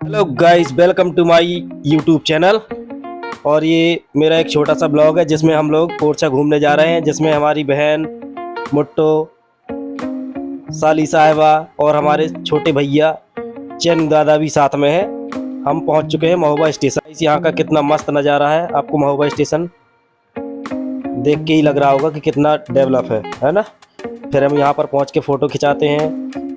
Hello guys, welcome to my YouTube channel. और ये मेरा एक छोटा सा ब्लॉग है जिसमें हम लोग ओरछा घूमने जा रहे हैं, जिसमें हमारी बहन मुट्टो, साली साहिबा और हमारे छोटे भैया चैन दादा भी साथ में है। हम पहुंच चुके हैं महोबा स्टेशन। इस यहाँ का कितना मस्त नज़ारा है, आपको महोबा स्टेशन देख के ही लग रहा होगा कि कितना डेवलप है ना। फिर हम यहाँ पर पहुँच के फ़ोटो खिंचाते हैं।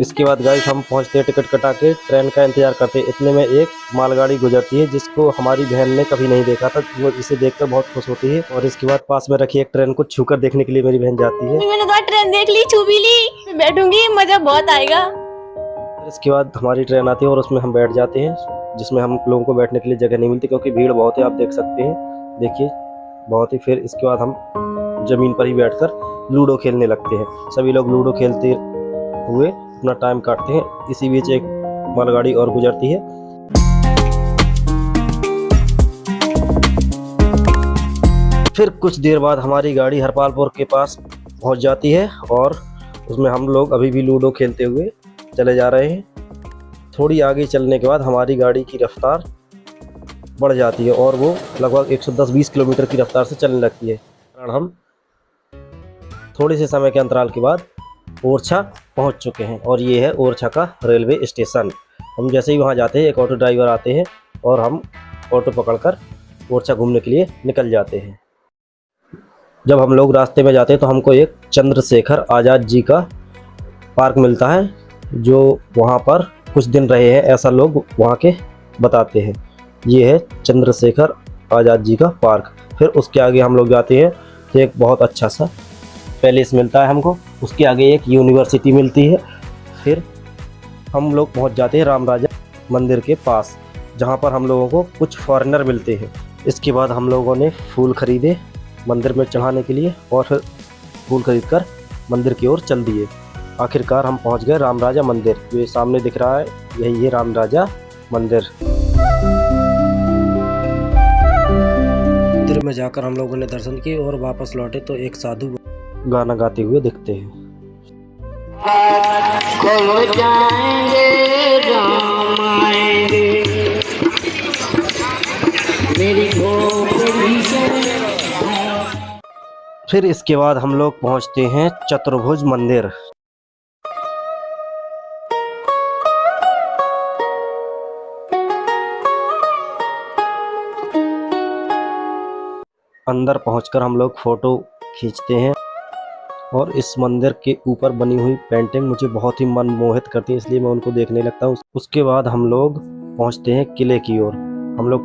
इसके बाद गाइस हम पहुंचते हैं, टिकट कटा के ट्रेन का इंतजार करते हैं। इतने में एक मालगाड़ी गुजरती है जिसको हमारी बहन ने कभी नहीं देखा था। वो इसे देखकर बहुत खुश होती है और इसके बाद पास में रखी एक ट्रेन को छूकर देखने के लिए मेरी बहन जाती है। मैंने तो ट्रेन देख ली, छू भी ली, मैं बैठूंगी, मजा बहुत आएगा। फिर इसके बाद हमारी ट्रेन आती है और उसमें हम बैठ जाते हैं, जिसमें हम लोगों को बैठने के लिए जगह नहीं मिलती क्योंकि भीड़ बहुत है, आप देख सकते हैं। देखिए बहुत ही। फिर इसके बाद हम जमीन पर ही बैठकर लूडो खेलने लगते हैं। सभी लोग लूडो खेलते हुए अपना टाइम काटते हैं। इसी बीच एक मालगाड़ी और गुजरती है। फिर कुछ देर बाद हमारी गाड़ी हरपालपुर के पास पहुंच जाती है और उसमें हम लोग अभी भी लूडो खेलते हुए चले जा रहे हैं। थोड़ी आगे चलने के बाद हमारी गाड़ी की रफ्तार बढ़ जाती है और वो लगभग 110-120 किलोमीटर की रफ्तार से चलने लगती है। कारण हम थोड़े से समय के अंतराल के बाद ओरछा पहुंच चुके हैं और ये है ओरछा का रेलवे स्टेशन। हम जैसे ही वहां जाते हैं, एक ऑटो ड्राइवर आते हैं और हम ऑटो पकड़कर ओरछा घूमने के लिए निकल जाते हैं। जब हम लोग रास्ते में जाते हैं तो हमको एक चंद्रशेखर आज़ाद जी का पार्क मिलता है, जो वहां पर कुछ दिन रहे हैं ऐसा लोग वहां के बताते हैं। ये है चंद्रशेखर आज़ाद जी का पार्क। फिर उसके आगे हम लोग जाते हैं तो एक बहुत अच्छा सा पैलेस मिलता है हमको। उसके आगे एक यूनिवर्सिटी मिलती है। फिर हम लोग पहुंच जाते हैं राम राजा मंदिर के पास, जहां पर हम लोगों को कुछ फॉरेनर मिलते हैं। इसके बाद हम लोगों ने फूल खरीदे मंदिर में चढ़ाने के लिए और फिर फूल खरीदकर मंदिर की ओर चल दिए। आखिरकार हम पहुंच गए राम राजा मंदिर। जो ये सामने दिख रहा है, यही है राम राजा मंदिर। मंदिर में जाकर हम लोगों ने दर्शन किए और वापस लौटे तो एक साधु गाना गाते हुए दिखते हैं। जाएंगे राम आएंगे, मेरी फिर इसके बाद हम लोग पहुंचते हैं चतुर्भुज मंदिर। अंदर पहुंचकर हम लोग फोटो खींचते हैं और इस मंदिर के ऊपर बनी हुई पेंटिंग मुझे बहुत ही मनमोहित करती है, इसलिए मैं उनको देखने लगता हूँ। उसके बाद हम लोग पहुंचते हैं किले की ओर। हम लोग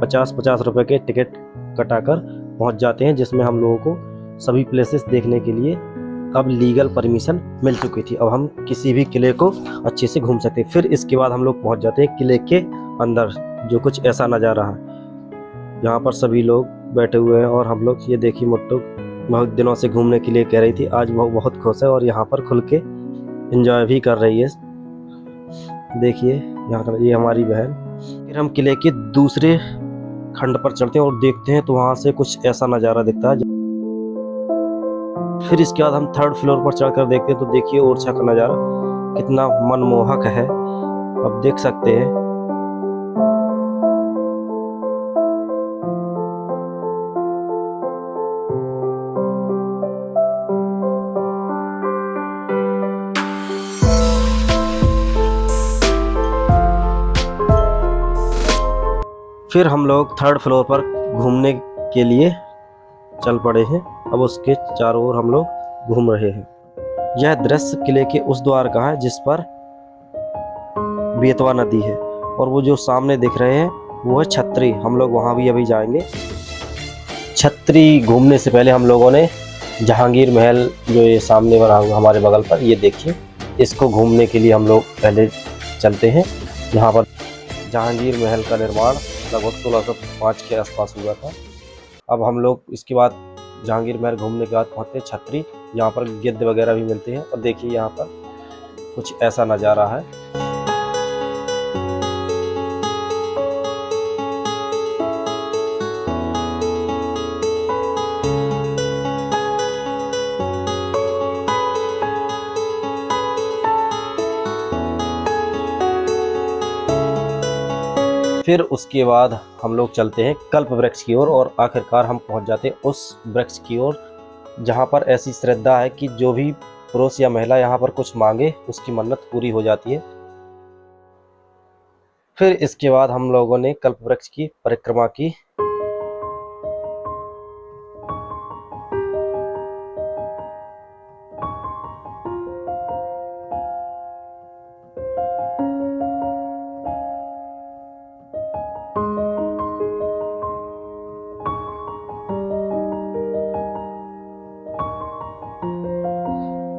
50-50 रुपए के टिकट कटाकर पहुंच जाते हैं, जिसमें हम लोगों को सभी प्लेसेस देखने के लिए अब लीगल परमिशन मिल चुकी थी। अब हम किसी भी किले को अच्छे से घूम सकते हैं। फिर इसके बाद हम लोग पहुंच जाते हैं किले के अंदर, जो कुछ ऐसा नज़ारा है। यहाँ पर सभी लोग बैठे हुए हैं और हम लोग, ये देखिए मुट्टू बहुत दिनों से घूमने के लिए कह रही थी, आज वो बहुत खुश है और यहाँ पर खुल के एंजॉय भी कर रही है। देखिए यहाँ पर ये हमारी बहन। फिर हम किले के दूसरे खंड पर चढ़ते हैं और देखते हैं तो वहाँ से कुछ ऐसा नज़ारा दिखता है। फिर इसके बाद हम 3rd फ्लोर पर चढ़कर देखते हैं तो देखिए ओरछा का नज़ारा कितना मनमोहक है, आप देख सकते हैं। फिर हम लोग 3rd फ्लोर पर घूमने के लिए चल पड़े हैं। अब उसके चारों ओर हम लोग घूम रहे हैं। यह दृश्य किले के उस द्वार का है जिस पर बेतवा नदी है और वो जो सामने दिख रहे हैं वो है छतरी। हम लोग वहाँ भी अभी जाएंगे। छतरी घूमने से पहले हम लोगों ने जहांगीर महल, जो ये सामने बना हुआ हमारे बगल पर, ये देखिए, इसको घूमने के लिए हम लोग पहले चलते हैं। यहाँ पर जहांगीर महल का निर्माण लगभग 1605 के आसपास हुआ था। अब हम लोग इसके बाद जहांगीर महल घूमने के बाद पहुँचते हैं छतरी। यहाँ पर गिद्ध वगैरह भी मिलते हैं और देखिए यहाँ पर कुछ ऐसा नज़ारा है। फिर उसके बाद हम लोग चलते हैं कल्प वृक्ष की ओर और आखिरकार हम पहुंच जाते हैं उस वृक्ष की ओर जहां पर ऐसी श्रद्धा है कि जो भी पुरुष या महिला यहाँ पर कुछ मांगे उसकी मन्नत पूरी हो जाती है। फिर इसके बाद हम लोगों ने कल्प वृक्ष की परिक्रमा की।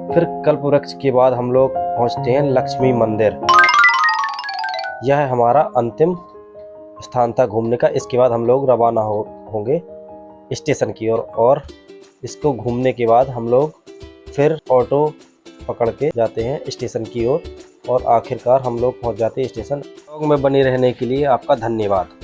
फिर कल्प वृक्ष के बाद हम लोग पहुंचते हैं लक्ष्मी मंदिर। यह है हमारा अंतिम स्थान था घूमने का। इसके बाद हम लोग रवाना होंगे स्टेशन की ओर और इसको घूमने के बाद हम लोग फिर ऑटो पकड़ के जाते हैं स्टेशन की ओर और आखिरकार हम लोग पहुंच जाते हैं स्टेशन। ब्लॉग में बने रहने के लिए आपका धन्यवाद।